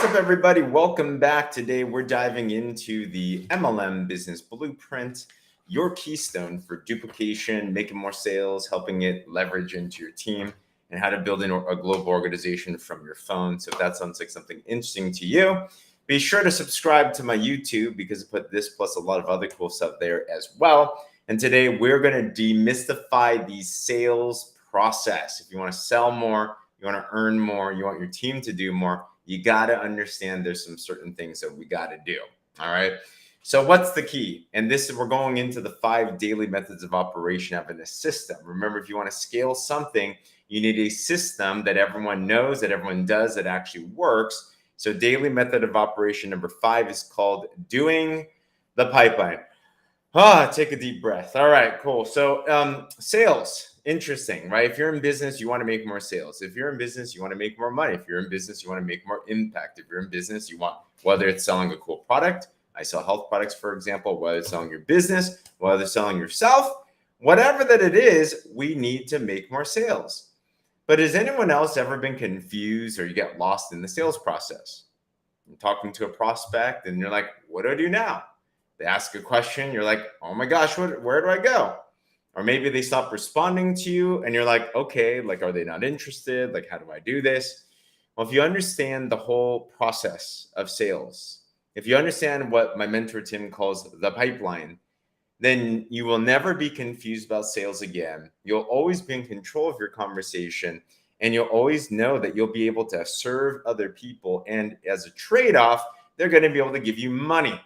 up, everybody? Welcome back. Today, we're diving into the MLM Business Blueprint, your keystone for duplication, making more sales, helping it leverage into your team, and how to build a global organization from your phone. So if that sounds like something interesting to you, be sure to subscribe to my YouTube because I put this plus a lot of other cool stuff there as well. And today, we're going to demystify the sales process. If you want to sell more, you want to earn more, you want your team to do more, you got to understand there's some certain things that we got to do. All right. So what's the key? And we're going into the 5 daily methods of operation having a system. Remember, if you want to scale something, you need a system that everyone knows, that everyone does, that actually works. So daily method of operation number 5 is called doing the pipeline. Take a deep breath. All right, cool. So sales. Interesting, right? If you're in business, you want to make more sales. If you're in business, you want to make more money. If you're in business, you want to make more impact. If you're in business, you want, whether it's selling a cool product, I sell health products, for example, whether it's selling your business, whether it's selling yourself, whatever that it is, we need to make more sales. But has anyone else ever been confused or you get lost in the sales process? You're talking to a prospect and you're like, what do I do now? They ask a question, you're like, oh my gosh, where do I go? Or maybe they stop responding to you and you're like, okay, like, are they not interested? Like, how do I do this? Well, if you understand the whole process of sales, if you understand what my mentor Tim calls the pipeline, then you will never be confused about sales again. You'll always be in control of your conversation and you'll always know that you'll be able to serve other people. And as a trade-off, they're going to be able to give you money.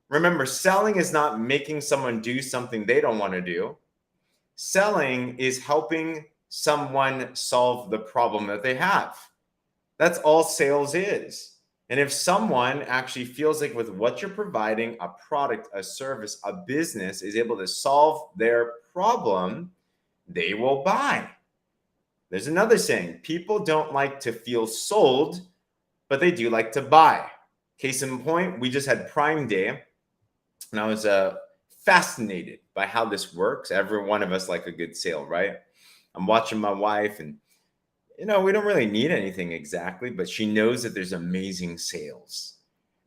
Remember, selling is not making someone do something they don't want to do. Selling is helping someone solve the problem that they have. That's all sales is. And if someone actually feels like with what you're providing, a product, a service, a business is able to solve their problem, they will buy. There's another saying, people don't like to feel sold, but they do like to buy. Case in point, we just had Prime Day, and I was fascinated by how this works. Every one of us like a good sale, right? I'm watching my wife and, we don't really need anything exactly, but she knows that there's amazing sales.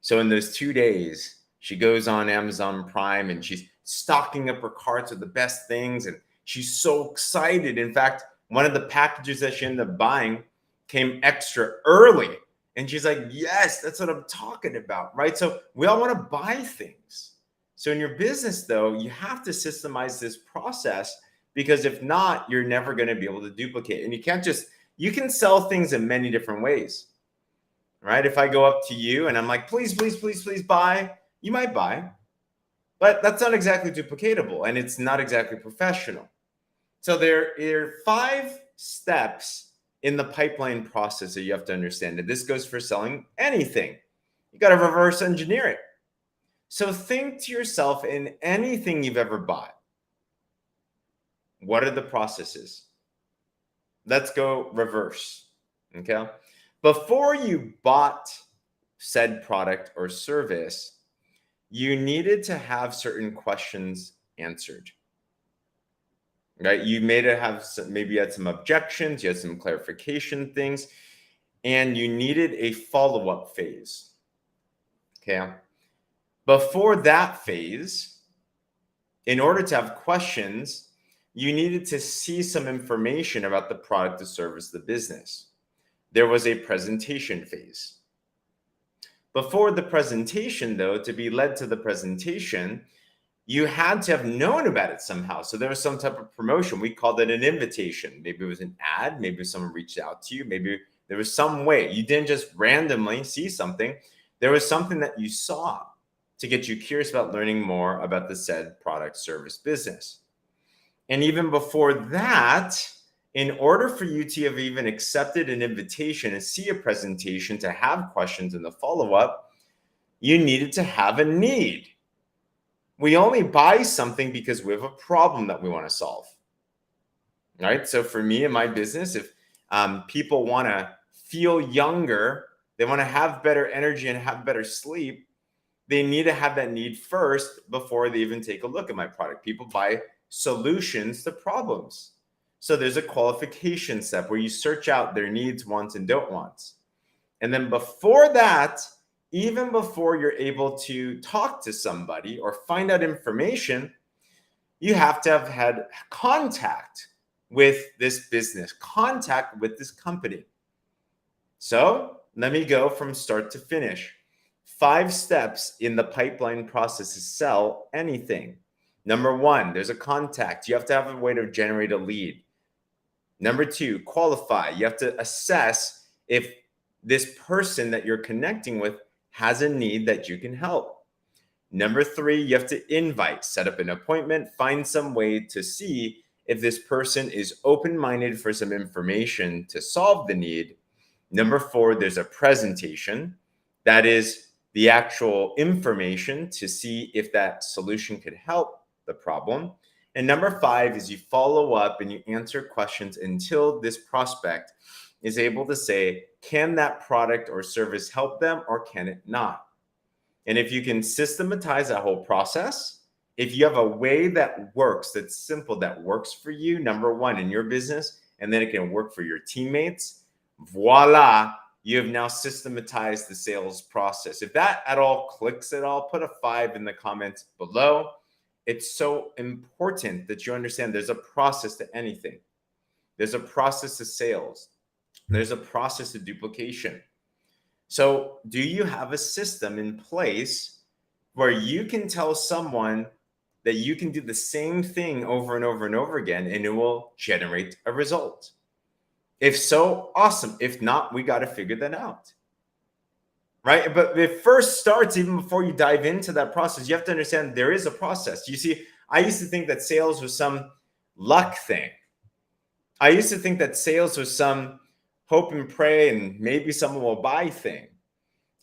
So in those 2 days, she goes on Amazon Prime and she's stocking up her carts with the best things. And she's so excited. In fact, one of the packages that she ended up buying came extra early. And she's like, yes, that's what I'm talking about, right? So we all want to buy things. So in your business, though, you have to systemize this process because if not, you're never going to be able to duplicate. And you can sell things in many different ways, right? If I go up to you and I'm like, please, please, please, please buy, you might buy, but that's not exactly duplicatable and it's not exactly professional. So there are 5 steps in the pipeline process that you have to understand. And this goes for selling anything. You got to reverse engineer it. So think to yourself in anything you've ever bought. What are the processes? Let's go reverse. Okay. Before you bought said product or service, you needed to have certain questions answered. Right? You maybe you had some objections, you had some clarification things, and you needed a follow-up phase. Okay. Before that phase, in order to have questions, you needed to see some information about the product, the service, the business. There was a presentation phase. Before the presentation, though, to be led to the presentation, you had to have known about it somehow. So there was some type of promotion. We called it an invitation. Maybe it was an ad. Maybe someone reached out to you. Maybe there was some way. You didn't just randomly see something. There was something that you saw to get you curious about learning more about the said product, service, business. And even before that, in order for you to have even accepted an invitation and see a presentation to have questions in the follow-up, you needed to have a need. We only buy something because we have a problem that we want to solve. Right? So for me in my business, if people want to feel younger, they want to have better energy and have better sleep, they need to have that need first before they even take a look at my product. People buy solutions to problems. So there's a qualification step where you search out their needs, wants, and don't wants. And then before that, even before you're able to talk to somebody or find out information, you have to have had contact with this business, contact with this company. So let me go from start to finish. 5 steps in the pipeline process to sell anything. Number 1, there's a contact. You have to have a way to generate a lead. Number 2, qualify. You have to assess if this person that you're connecting with has a need that you can help. Number 3, you have to invite, set up an appointment, find some way to see if this person is open-minded for some information to solve the need. Number 4, there's a presentation. That is the actual information to see if that solution could help the problem. And number 5 is you follow up and you answer questions until this prospect is able to say, can that product or service help them or can it not? And if you can systematize that whole process, if you have a way that works, that's simple, that works for you, number 1, in your business, and then it can work for your teammates, voila, you have now systematized the sales process. If that at all clicks at all, put a 5 in the comments below. It's so important that you understand there's a process to anything. There's a process to sales. There's a process to duplication. So do you have a system in place where you can tell someone that you can do the same thing over and over and over again and it will generate a result? If so, awesome. If not, we got to figure that out. Right? But it first starts, even before you dive into that process, you have to understand there is a process. You see, I used to think that sales was some luck thing. I used to think that sales was some hope and pray and maybe someone will buy thing.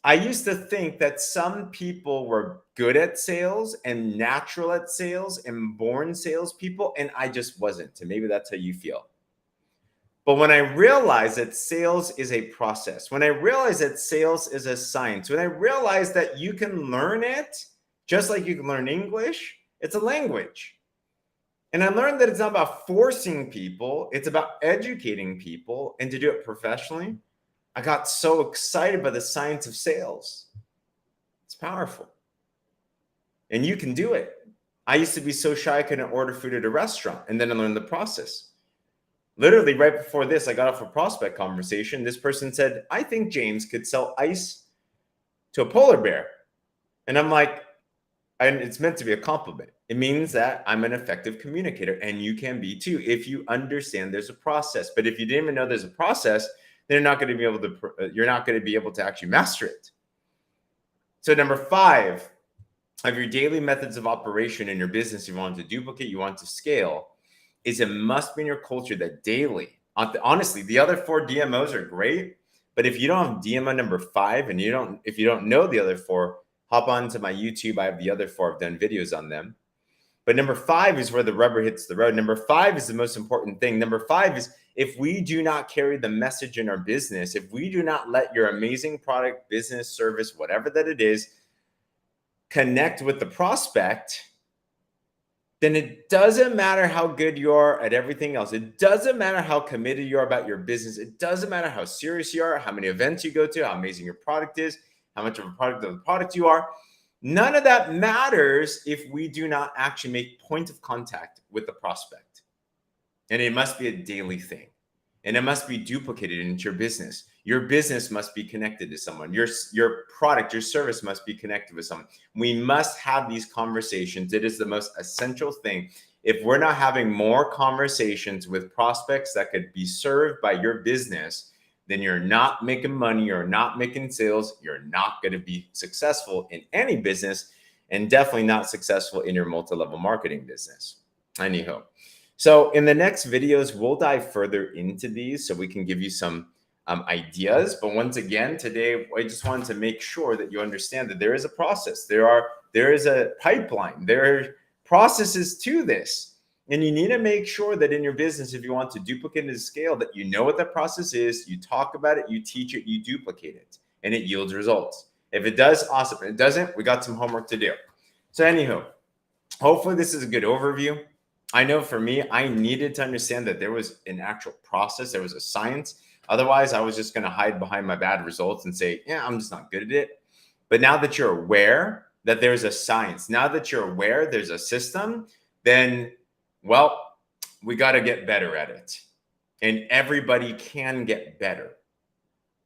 I used to think that some people were good at sales and natural at sales and born salespeople, and I just wasn't. And maybe that's how you feel. But when I realized that sales is a process, when I realized that sales is a science, when I realized that you can learn it just like you can learn English, it's a language. And I learned that it's not about forcing people, it's about educating people, and to do it professionally. I got so excited by the science of sales. It's powerful. And you can do it. I used to be so shy I couldn't order food at a restaurant, and then I learned the process. Literally right before this, I got off a prospect conversation. This person said, I think James could sell ice to a polar bear. And I'm like, and it's meant to be a compliment. It means that I'm an effective communicator, and you can be too if you understand there's a process. But if you didn't even know there's a process, then you're not going to be able to actually master it. So number 5 of your daily methods of operation in your business, you want to duplicate, you want to scale, is it must be in your culture that daily, honestly, the other 4 DMOs are great, but if you don't have DMO number 5 and if you don't know the other 4, hop onto my YouTube. I have the other 4. I've done videos on them. But number 5 is where the rubber hits the road. Number 5 is the most important thing. Number 5 is if we do not carry the message in our business, if we do not let your amazing product, business, service, whatever that it is, connect with the prospect, then it doesn't matter how good you are at everything else. It doesn't matter how committed you are about your business. It doesn't matter how serious you are, how many events you go to, how amazing your product is, how much of a product of the product you are. None of that matters if we do not actually make point of contact with the prospect. And it must be a daily thing. And it must be duplicated into your business. Your business must be connected to someone. Your product, your service must be connected with someone. We must have these conversations. It is the most essential thing. If we're not having more conversations with prospects that could be served by your business, then you're not making money, you're not making sales, you're not going to be successful in any business, and definitely not successful in your multi-level marketing business. Anyhow, so in the next videos, we'll dive further into these so we can give you some ideas. But once again, today, I just wanted to make sure that you understand that there is a process. There is a pipeline. There are processes to this. And you need to make sure that in your business, if you want to duplicate and scale, that you know what that process is, you talk about it, you teach it, you duplicate it, and it yields results. If it does, awesome. If it doesn't, we got some homework to do. So anywho, hopefully this is a good overview. I know for me, I needed to understand that there was an actual process. There was a science. Otherwise, I was just going to hide behind my bad results and say, yeah, I'm just not good at it. But now that you're aware that there's a science, now that you're aware there's a system, then, well, we got to get better at it. And everybody can get better,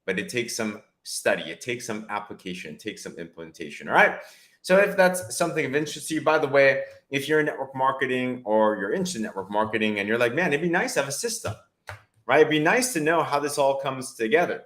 but it takes some study, it takes some application, it takes some implementation. All right. So if that's something of interest to you, by the way, if you're in network marketing or you're into network marketing and you're like, man, it'd be nice to have a system, right? It'd be nice to know how this all comes together.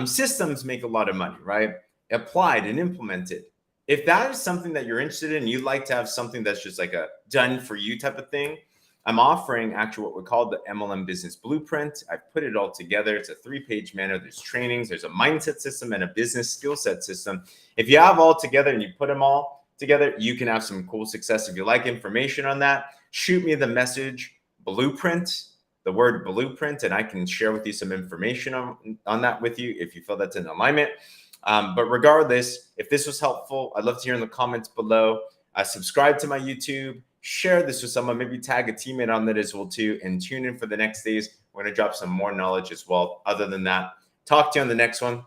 Systems make a lot of money, right? Applied and implemented. If that is something that you're interested in, you'd like to have something that's just like a done for you type of thing, I'm offering actually what we call the MLM Business Blueprint. I've put it all together. It's a 3-page manual. There's trainings, there's a mindset system, and a business skill set system. If you have all together and you put them all together, you can have some cool success. If you like information on that, shoot me the message blueprint, the word blueprint, and I can share with you some information on that with you if you feel that's in alignment. But regardless, if this was helpful, I'd love to hear in the comments below. Subscribe to my YouTube, share this with someone, maybe tag a teammate on that as well too, and tune in for the next days. We're going to drop some more knowledge as well. Other than that, talk to you on the next one.